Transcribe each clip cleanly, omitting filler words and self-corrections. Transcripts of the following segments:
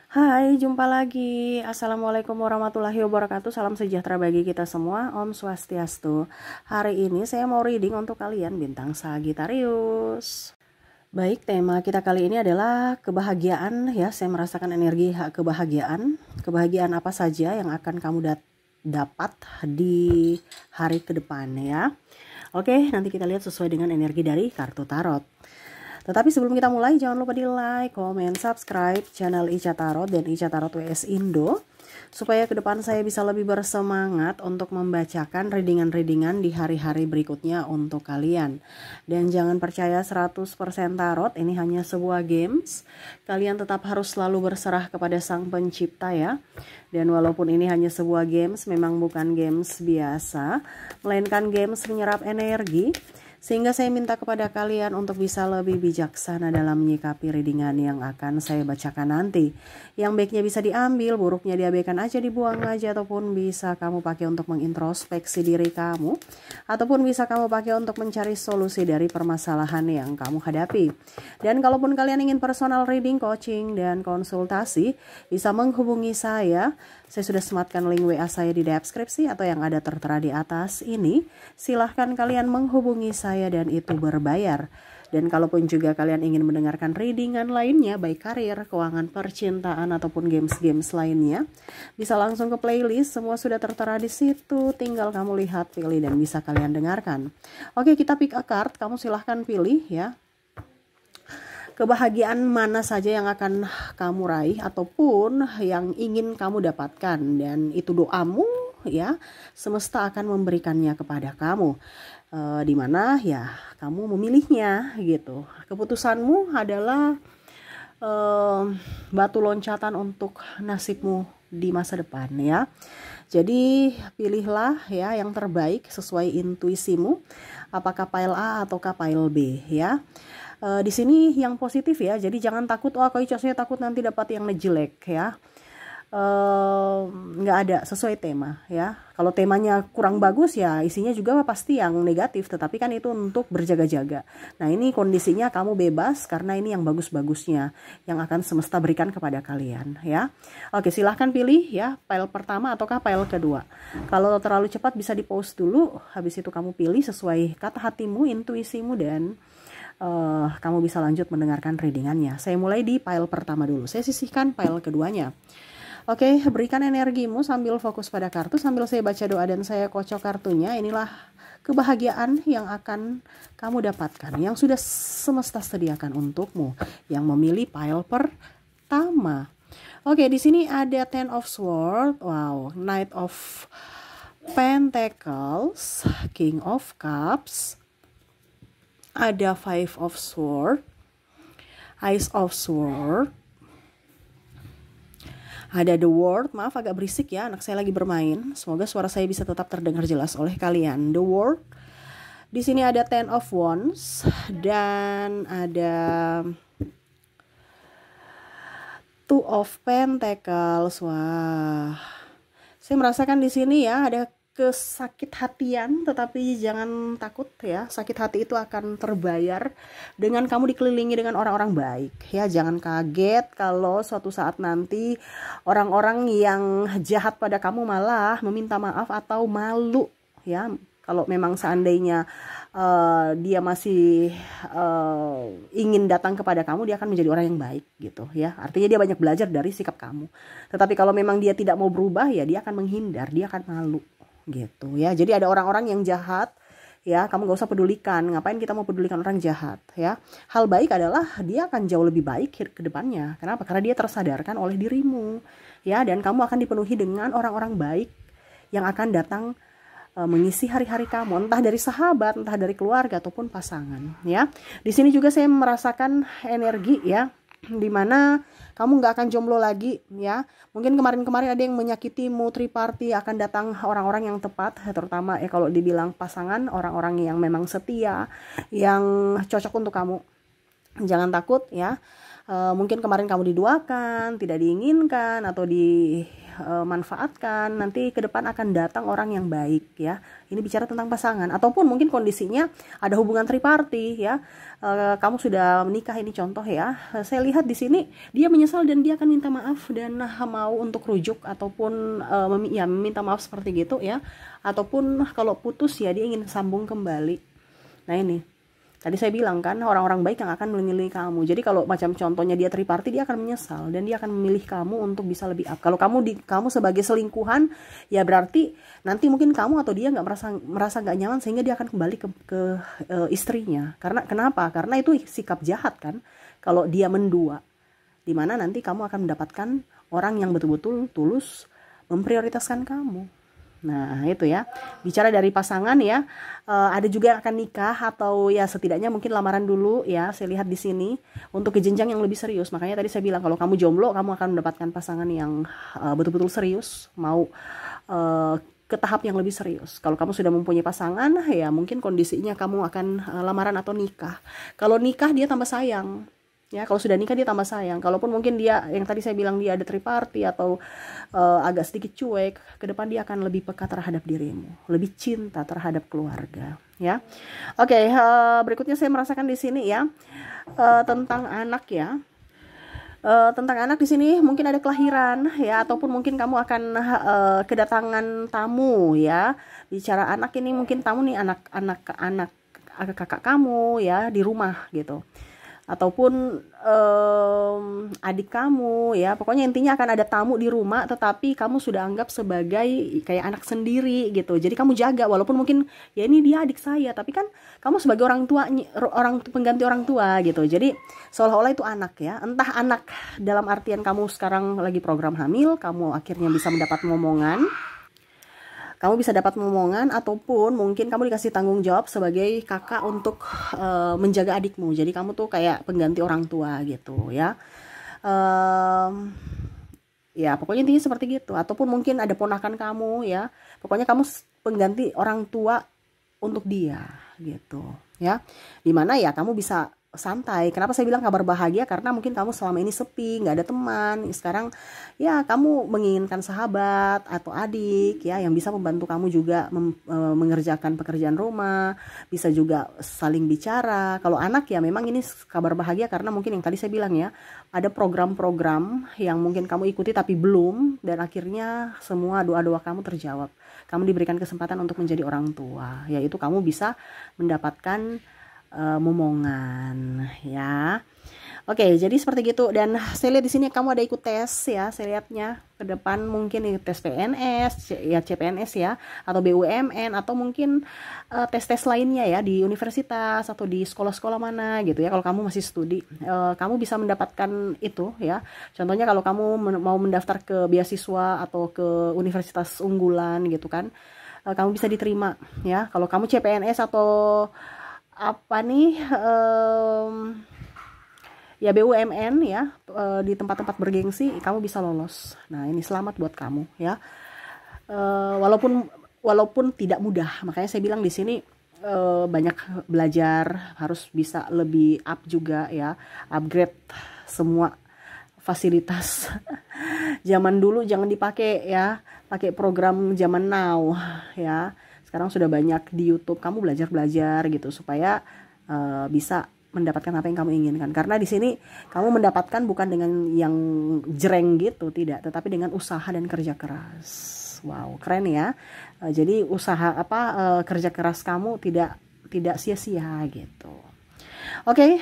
Hai, jumpa lagi. Assalamualaikum warahmatullahi wabarakatuh. Salam sejahtera bagi kita semua. Om Swastiastu. Hari ini saya mau reading untuk kalian bintang Sagittarius. Baik, tema kita kali ini adalah kebahagiaan ya. Saya merasakan energi kebahagiaan. Kebahagiaan apa saja yang akan kamu dapat di hari ke depan ya. Oke, nanti kita lihat sesuai dengan energi dari kartu tarot. Tetapi sebelum kita mulai, jangan lupa di like, komen, subscribe channel Ica Tarot dan Ica Tarot WS Indo, supaya ke depan saya bisa lebih bersemangat untuk membacakan readingan-readingan di hari-hari berikutnya untuk kalian. Dan jangan percaya 100% tarot, ini hanya sebuah games. Kalian tetap harus selalu berserah kepada Sang Pencipta ya. Dan walaupun ini hanya sebuah games, memang bukan games biasa, melainkan games menyerap energi. Sehingga saya minta kepada kalian untuk bisa lebih bijaksana dalam menyikapi readingan yang akan saya bacakan nanti. Yang baiknya bisa diambil, buruknya diabaikan aja, dibuang aja, ataupun bisa kamu pakai untuk mengintrospeksi diri kamu, ataupun bisa kamu pakai untuk mencari solusi dari permasalahan yang kamu hadapi. Dan kalaupun kalian ingin personal reading, coaching, dan konsultasi, bisa menghubungi saya. Saya sudah sematkan link WA saya di deskripsi atau yang ada tertera di atas ini. Silahkan kalian menghubungi saya dan itu berbayar. Dan kalaupun juga kalian ingin mendengarkan readingan lainnya, baik karir, keuangan, percintaan, ataupun games-games lainnya, bisa langsung ke playlist. Semua sudah tertera di situ. Tinggal kamu lihat, pilih, dan bisa kalian dengarkan. Oke, kita pick a card. Kamu silahkan pilih ya. Kebahagiaan mana saja yang akan kamu raih ataupun yang ingin kamu dapatkan, dan itu doamu ya, semesta akan memberikannya kepada kamu, dimana ya kamu memilihnya gitu. Keputusanmu adalah batu loncatan untuk nasibmu di masa depan ya. Jadi pilihlah ya yang terbaik sesuai intuisimu, apakah pile A ataukah pile B ya. Di sini yang positif ya, jadi jangan takut, oh kalau saya takut nanti dapat yang jelek ya. Nggak ada, sesuai tema ya. Kalau temanya kurang bagus ya isinya juga pasti yang negatif, tetapi kan itu untuk berjaga-jaga. Nah ini kondisinya kamu bebas karena ini yang bagus-bagusnya yang akan semesta berikan kepada kalian ya. Oke, silahkan pilih ya, pile pertama ataukah pile kedua. Kalau terlalu cepat bisa di pause dulu, habis itu kamu pilih sesuai kata hatimu, intuisimu, dan kamu bisa lanjut mendengarkan readingannya. Saya mulai di pile pertama dulu. Saya sisihkan pile keduanya. Oke, berikan energimu sambil fokus pada kartu, sambil saya baca doa dan saya kocok kartunya. Inilah kebahagiaan yang akan kamu dapatkan, yang sudah semesta sediakan untukmu, yang memilih pile pertama. Oke, di sini ada Ten of Swords, wow, Knight of Pentacles, King of Cups, ada Five of Swords, Ace of Swords, ada The World. Maaf agak berisik ya, anak saya lagi bermain. Semoga suara saya bisa tetap terdengar jelas oleh kalian. The World. Di sini ada Ten of Wands dan ada Two of Pentacles. Wah, saya merasakan di sini ya ada kesakit hatian, tetapi jangan takut ya, sakit hati itu akan terbayar dengan kamu dikelilingi dengan orang-orang baik ya. Jangan kaget kalau suatu saat nanti orang-orang yang jahat pada kamu malah meminta maaf atau malu ya. Kalau memang seandainya dia masih ingin datang kepada kamu, dia akan menjadi orang yang baik gitu ya. Artinya dia banyak belajar dari sikap kamu. Tetapi kalau memang dia tidak mau berubah ya, dia akan menghindar, dia akan malu gitu ya. Jadi ada orang-orang yang jahat ya, kamu gak usah pedulikan. Ngapain kita mau pedulikan orang jahat ya. Hal baik adalah dia akan jauh lebih baik ke depannya. Kenapa? Karena dia tersadarkan oleh dirimu ya, dan kamu akan dipenuhi dengan orang-orang baik yang akan datang mengisi hari-hari kamu, entah dari sahabat, entah dari keluarga ataupun pasangan ya. Di sini juga saya merasakan energi ya, dimana kamu nggak akan jomblo lagi ya. Mungkin kemarin-kemarin ada yang menyakitimu, triparty, akan datang orang-orang yang tepat, terutama ya kalau dibilang pasangan, orang-orang yang memang setia, yang cocok untuk kamu. Jangan takut ya. Mungkin kemarin kamu diduakan, tidak diinginkan, atau manfaatkan, nanti ke depan akan datang orang yang baik ya. Ini bicara tentang pasangan, ataupun mungkin kondisinya ada hubungan triparty ya. Kamu sudah menikah, ini contoh ya. Saya lihat di sini dia menyesal dan dia akan minta maaf dan mau untuk rujuk ataupun meminta maaf seperti gitu ya. Ataupun kalau putus ya dia ingin sambung kembali. Nah ini, tadi saya bilang kan orang-orang baik yang akan memilih kamu. Jadi kalau macam contohnya dia triparty, dia akan menyesal dan dia akan memilih kamu untuk bisa lebih up. Kalau kamu sebagai selingkuhan, ya berarti nanti mungkin kamu atau dia nggak merasa nggak nyaman sehingga dia akan kembali ke istrinya. Karena kenapa? Karena itu sikap jahat kan. Kalau dia mendua, dimana nanti kamu akan mendapatkan orang yang betul-betul tulus memprioritaskan kamu. Nah itu ya, bicara dari pasangan ya, ada juga yang akan nikah atau ya setidaknya mungkin lamaran dulu ya. Saya lihat di sini untuk ke jenjang yang lebih serius. Makanya tadi saya bilang kalau kamu jomblo, kamu akan mendapatkan pasangan yang betul-betul serius, mau ke tahap yang lebih serius. Kalau kamu sudah mempunyai pasangan ya mungkin kondisinya kamu akan lamaran atau nikah. Kalau nikah dia tambah sayang. Ya, kalau sudah nikah dia tambah sayang. Kalaupun mungkin dia yang tadi saya bilang dia ada triparty atau agak sedikit cuek, ke depan dia akan lebih peka terhadap dirimu, lebih cinta terhadap keluarga, ya. Oke, berikutnya saya merasakan di sini ya tentang anak ya. Tentang anak di sini mungkin ada kelahiran ya, ataupun mungkin kamu akan kedatangan tamu ya. Bicara anak ini mungkin tamu nih anak kakak kamu ya di rumah gitu. Ataupun adik kamu ya, pokoknya intinya akan ada tamu di rumah tetapi kamu sudah anggap sebagai kayak anak sendiri gitu. Jadi kamu jaga walaupun mungkin ya ini dia adik saya, tapi kan kamu sebagai orang tua, pengganti orang tua gitu. Jadi seolah-olah itu anak ya, entah anak dalam artian kamu sekarang lagi program hamil, kamu akhirnya bisa mendapat momongan. Kamu bisa dapat momongan, ataupun mungkin kamu dikasih tanggung jawab sebagai kakak untuk menjaga adikmu. Jadi kamu tuh kayak pengganti orang tua gitu ya. Ya pokoknya intinya seperti gitu. Ataupun mungkin ada ponakan kamu ya. Pokoknya kamu pengganti orang tua untuk dia gitu ya. Dimana ya kamu bisa santai. Kenapa saya bilang kabar bahagia? Karena mungkin kamu selama ini sepi, nggak ada teman. Sekarang ya kamu menginginkan sahabat atau adik ya yang bisa membantu kamu juga mengerjakan pekerjaan rumah, bisa juga saling bicara. Kalau anak ya memang ini kabar bahagia karena mungkin yang tadi saya bilang ya, ada program-program yang mungkin kamu ikuti tapi belum, dan akhirnya semua doa-doa kamu terjawab. Kamu diberikan kesempatan untuk menjadi orang tua, yaitu kamu bisa mendapatkan momongan ya. Oke, jadi seperti gitu. Dan saya lihat di sini kamu ada ikut tes ya. Saya lihatnya ke depan mungkin tes PNS ya, CPNS ya, atau BUMN, atau mungkin tes-tes lainnya ya di universitas atau di sekolah-sekolah mana gitu ya. Kalau kamu masih studi, kamu bisa mendapatkan itu ya. Contohnya kalau kamu mau mendaftar ke beasiswa atau ke universitas unggulan gitu kan, kamu bisa diterima ya. Kalau kamu CPNS atau apa nih ya BUMN ya, di tempat-tempat bergengsi kamu bisa lolos. Nah ini selamat buat kamu ya. Walaupun tidak mudah, makanya saya bilang di sini banyak belajar, harus bisa lebih up juga ya, upgrade semua fasilitas. Zaman dulu jangan dipakai ya, pakai program zaman now ya. Sekarang sudah banyak di YouTube, kamu belajar gitu supaya bisa mendapatkan apa yang kamu inginkan. Karena di sini kamu mendapatkan bukan dengan yang jreng gitu, tidak, tetapi dengan usaha dan kerja keras. Wow, keren ya. Jadi usaha kerja keras kamu tidak sia-sia gitu. Oke,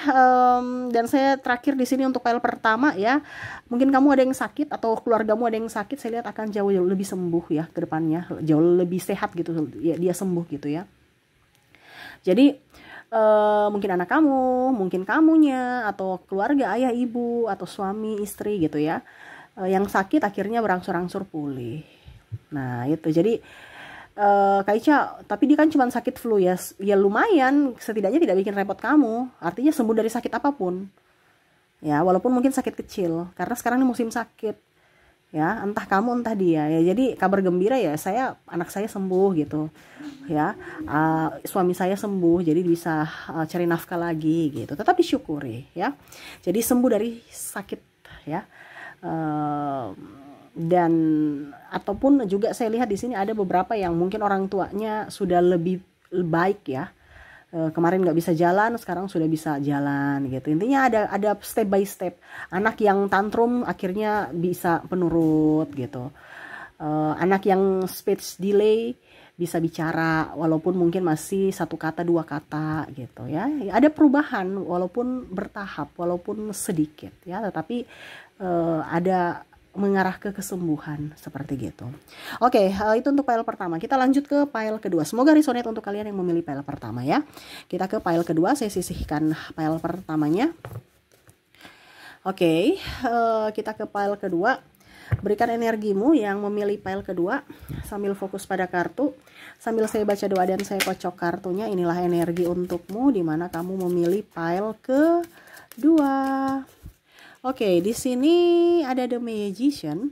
dan saya terakhir di sini untuk file pertama ya. Mungkin kamu ada yang sakit atau keluargamu ada yang sakit, saya lihat akan jauh lebih sembuh ya ke depannya, jauh lebih sehat gitu ya, dia sembuh gitu ya. Jadi mungkin anak kamu, mungkin kamunya, atau keluarga ayah ibu atau suami istri gitu ya, yang sakit akhirnya berangsur-angsur pulih. Nah itu jadi Kak Ica, tapi dia kan cuma sakit flu ya, ya lumayan, setidaknya tidak bikin repot kamu, artinya sembuh dari sakit apapun ya, walaupun mungkin sakit kecil, karena sekarang ini musim sakit ya, entah kamu entah dia ya. Jadi kabar gembira ya, anak saya sembuh gitu ya, suami saya sembuh, jadi bisa cari nafkah lagi gitu, tetap disyukuri ya. Jadi sembuh dari sakit ya, Dan ataupun juga saya lihat di sini ada beberapa yang mungkin orang tuanya sudah lebih baik ya. Kemarin nggak bisa jalan, sekarang sudah bisa jalan gitu. Intinya ada step by step. Anak yang tantrum akhirnya bisa penurut gitu. Anak yang speech delay bisa bicara walaupun mungkin masih satu kata dua kata gitu ya. Ada perubahan walaupun bertahap, walaupun sedikit ya, tetapi ada mengarah ke kesembuhan seperti gitu. Oke, itu untuk file pertama. Kita lanjut ke file kedua. Semoga resonate untuk kalian yang memilih file pertama ya. Kita ke file kedua, saya sisihkan file pertamanya. Oke, kita ke file kedua. Berikan energimu yang memilih file kedua sambil fokus pada kartu. Sambil saya baca doa dan saya kocok kartunya, inilah energi untukmu di mana kamu memilih file kedua. Oke, di sini ada The Magician.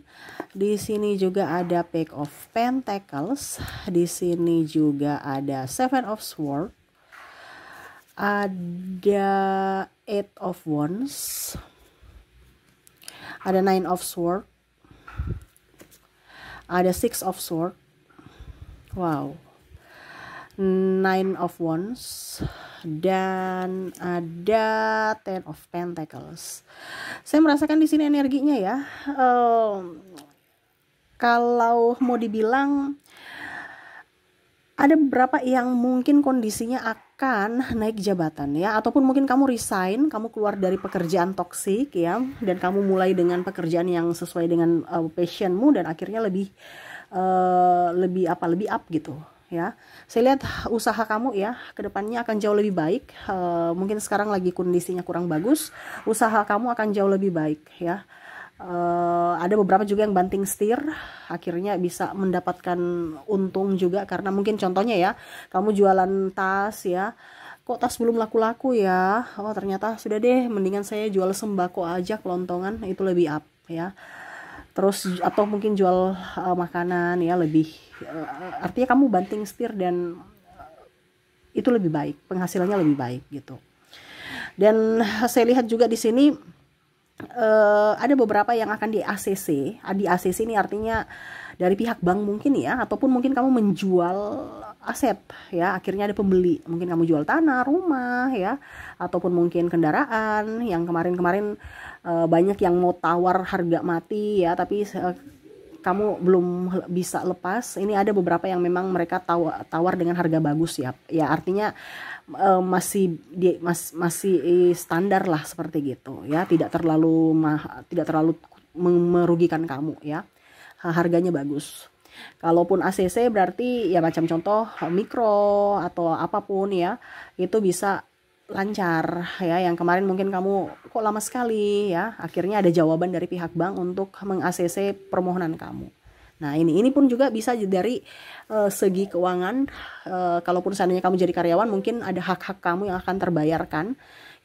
Di sini juga ada Page of Pentacles. Di sini juga ada Seven of Swords. Ada Eight of Wands. Ada Nine of Swords. Ada Six of Swords. Wow. Nine of Wands. Dan ada Ten of Pentacles. Saya merasakan di sini energinya ya. Kalau mau dibilang ada beberapa yang mungkin kondisinya akan naik jabatan ya, ataupun mungkin kamu resign, kamu keluar dari pekerjaan toksik ya, dan kamu mulai dengan pekerjaan yang sesuai dengan passionmu dan akhirnya lebih up gitu. Ya, saya lihat usaha kamu ya kedepannya akan jauh lebih baik. Mungkin sekarang lagi kondisinya kurang bagus, usaha kamu akan jauh lebih baik ya. Ada beberapa juga yang banting setir, akhirnya bisa mendapatkan untung juga karena mungkin contohnya ya, kamu jualan tas ya, kok tas belum laku-laku ya, oh ternyata sudah deh, mendingan saya jual sembako aja kelontongan, itu lebih up ya. Terus atau mungkin jual makanan ya, lebih artinya kamu banting setir dan itu lebih baik, penghasilannya lebih baik gitu. Dan saya lihat juga di sini ada beberapa yang akan di ACC. Di ACC ini artinya dari pihak bank mungkin ya, ataupun mungkin kamu menjual aset ya, akhirnya ada pembeli, mungkin kamu jual tanah, rumah ya, ataupun mungkin kendaraan yang kemarin-kemarin banyak yang mau tawar harga mati ya, tapi kamu belum bisa lepas. Ini ada beberapa yang memang mereka tawar dengan harga bagus ya. Ya artinya masih standar lah seperti gitu ya, tidak terlalu merugikan kamu ya. Harganya bagus. Kalaupun ACC berarti ya macam contoh mikro atau apapun ya, itu bisa lancar ya. Yang kemarin mungkin kamu kok lama sekali ya, akhirnya ada jawaban dari pihak bank untuk meng-ACC permohonan kamu. Nah ini pun juga bisa dari segi keuangan. Kalaupun seandainya kamu jadi karyawan, mungkin ada hak-hak kamu yang akan terbayarkan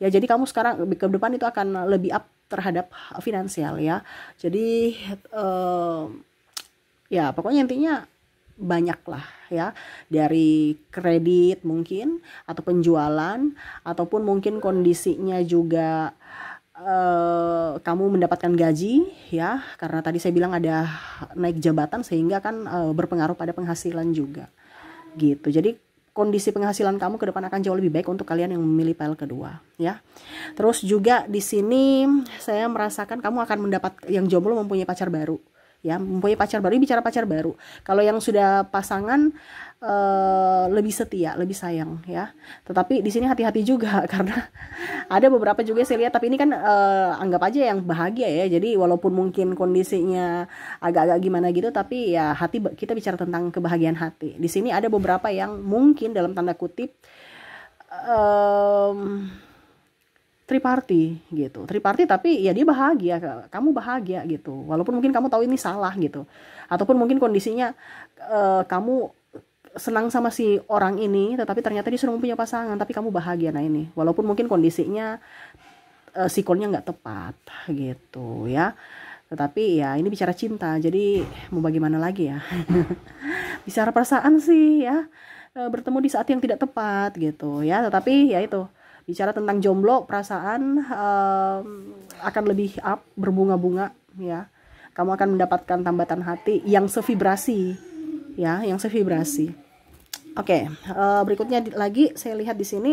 ya, jadi kamu sekarang ke depan itu akan lebih up terhadap finansial ya. Jadi ya pokoknya intinya banyak lah ya, dari kredit mungkin atau penjualan, ataupun mungkin kondisinya juga kamu mendapatkan gaji ya, karena tadi saya bilang ada naik jabatan sehingga kan berpengaruh pada penghasilan juga gitu. Jadi kondisi penghasilan kamu ke depan akan jauh lebih baik untuk kalian yang memilih file kedua ya. Terus juga di sini saya merasakan kamu akan mendapat, yang jomblo mempunyai pacar baru ya, mempunyai pacar baru. Bicara pacar baru, kalau yang sudah pasangan lebih setia, lebih sayang ya. Tetapi di sini hati-hati juga karena ada beberapa juga saya lihat, tapi ini kan anggap aja yang bahagia ya. Jadi walaupun mungkin kondisinya agak-agak gimana gitu, tapi ya hati, kita bicara tentang kebahagiaan hati. Di sini ada beberapa yang mungkin dalam tanda kutip triparty gitu, triparty, tapi ya dia bahagia, kamu bahagia gitu, walaupun mungkin kamu tahu ini salah gitu, ataupun mungkin kondisinya kamu senang sama si orang ini, tetapi ternyata dia sudah mempunyai pasangan, tapi kamu bahagia. Nah ini, walaupun mungkin kondisinya sikonnya nggak tepat gitu ya, tetapi ya ini bicara cinta, jadi mau bagaimana lagi ya. Bicara perasaan sih ya, bertemu di saat yang tidak tepat gitu ya, tetapi ya itu, bicara tentang jomblo, perasaan akan lebih up, berbunga-bunga ya. Kamu akan mendapatkan tambatan hati yang sevibrasi, ya, yang sevibrasi. Oke, berikutnya lagi saya lihat di sini,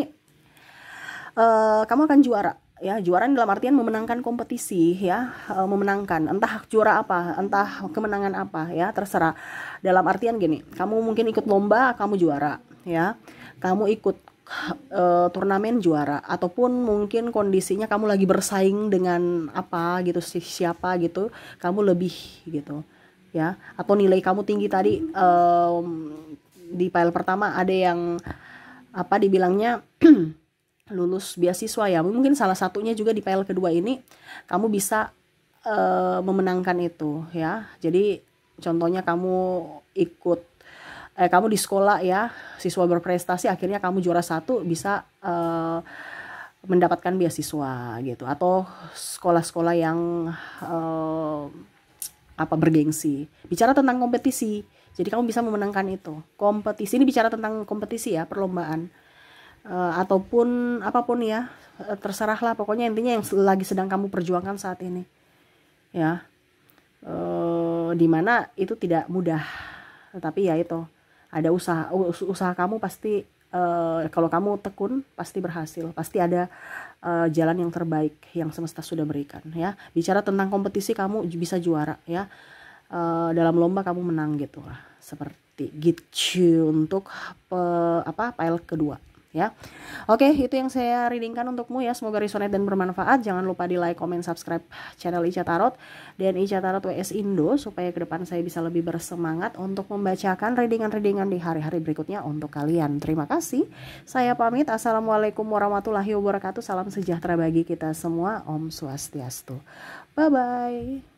kamu akan juara. Ya, juara dalam artian memenangkan kompetisi, ya, memenangkan, entah juara apa, entah kemenangan apa, ya, terserah. Dalam artian gini, kamu mungkin ikut lomba, kamu juara, ya, kamu ikut turnamen juara, ataupun mungkin kondisinya kamu lagi bersaing dengan apa gitu, siapa gitu, kamu lebih gitu, ya, atau nilai kamu tinggi tadi, di file pertama ada yang apa dibilangnya lulus beasiswa, ya, mungkin salah satunya juga di file kedua ini kamu bisa memenangkan itu, ya. Jadi contohnya kamu ikut kamu di sekolah, ya, siswa berprestasi, akhirnya kamu juara 1, bisa mendapatkan beasiswa gitu, atau sekolah-sekolah yang bergengsi. Bicara tentang kompetisi, jadi kamu bisa memenangkan itu. Kompetisi ini bicara tentang kompetisi, ya, perlombaan. Ataupun apapun, ya, terserahlah, pokoknya intinya yang lagi sedang kamu perjuangkan saat ini, ya, dimana itu tidak mudah, tetapi ya itu ada usaha kamu pasti, kalau kamu tekun pasti berhasil, pasti ada jalan yang terbaik yang semesta sudah berikan, ya. Bicara tentang kompetisi, kamu bisa juara, ya, dalam lomba kamu menang gitu lah, seperti gitu untuk file kedua, ya. Oke, itu yang saya readingkan untukmu, ya. Semoga resonate dan bermanfaat. Jangan lupa di like, comment, subscribe channel Ica Tarot dan Ica Tarot WS Indo, supaya ke depan saya bisa lebih bersemangat untuk membacakan readingan-readingan di hari-hari berikutnya untuk kalian. Terima kasih. Saya pamit. Assalamualaikum warahmatullahi wabarakatuh. Salam sejahtera bagi kita semua. Om Swastiastu. Bye bye.